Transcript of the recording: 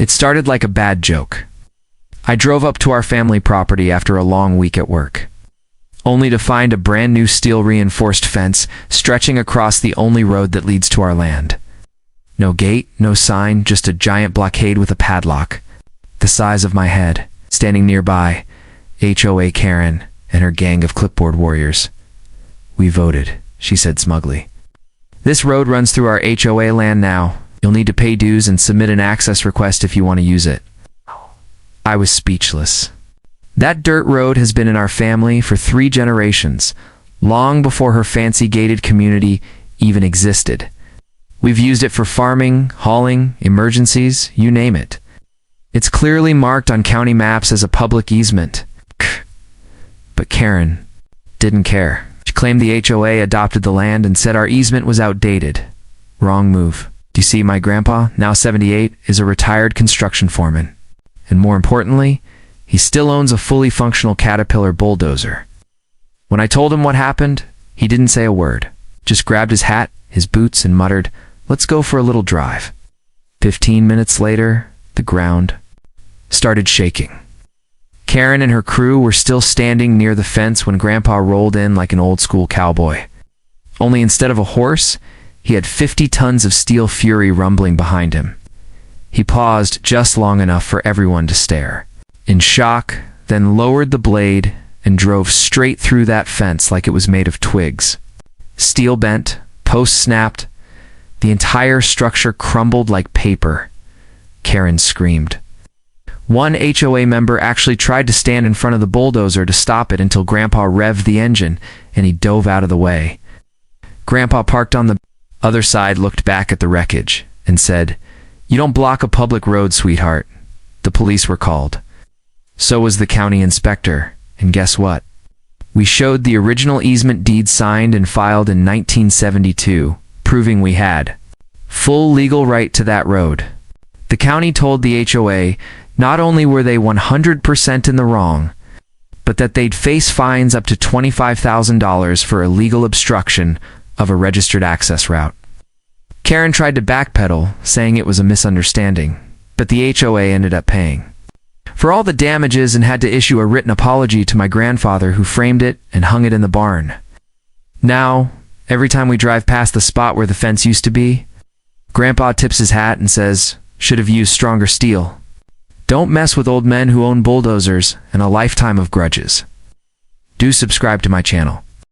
It started like a bad joke. I drove up to our family property after a long week at work, only to find a brand new steel-reinforced fence stretching across the only road that leads to our land. No gate, no sign, just a giant blockade with a padlock, the size of my head, standing nearby, HOA Karen and her gang of clipboard warriors. "We voted," she said smugly. "This road runs through our HOA land now. You'll need to pay dues and submit an access request if you want to use it." I was speechless. That dirt road has been in our family for 3 generations, long before her fancy gated community even existed. We've used it for farming, hauling, emergencies, you name it. It's clearly marked on county maps as a public easement. But Karen didn't care. She claimed the HOA adopted the land and said our easement was outdated. Wrong move. Do you see, my grandpa, now 78, is a retired construction foreman. And more importantly, he still owns a fully functional Caterpillar bulldozer. When I told him what happened, he didn't say a word. Just grabbed his hat, his boots, and muttered, "Let's go for a little drive." 15 minutes later, the ground started shaking. Karen and her crew were still standing near the fence when Grandpa rolled in like an old-school cowboy. Only instead of a horse, he had 50 tons of steel fury rumbling behind him. He paused just long enough for everyone to stare, in shock, then lowered the blade and drove straight through that fence like it was made of twigs. Steel bent, posts snapped, the entire structure crumbled like paper. Karen screamed. One HOA member actually tried to stand in front of the bulldozer to stop it until Grandpa revved the engine and he dove out of the way. Grandpa parked on the other side, looked back at the wreckage, and said, "You don't block a public road, sweetheart." The police were called. So was the county inspector, and guess what? We showed the original easement deed signed and filed in 1972, proving we had full legal right to that road. The county told the HOA not only were they 100% in the wrong, but that they'd face fines up to $25,000 for illegal obstruction of a registered access route. Karen tried to backpedal, saying it was a misunderstanding, but the HOA ended up paying for all the damages and had to issue a written apology to my grandfather, who framed it and hung it in the barn. Now, every time we drive past the spot where the fence used to be, Grandpa tips his hat and says, "Should have used stronger steel." Don't mess with old men who own bulldozers and a lifetime of grudges. Do subscribe to my channel.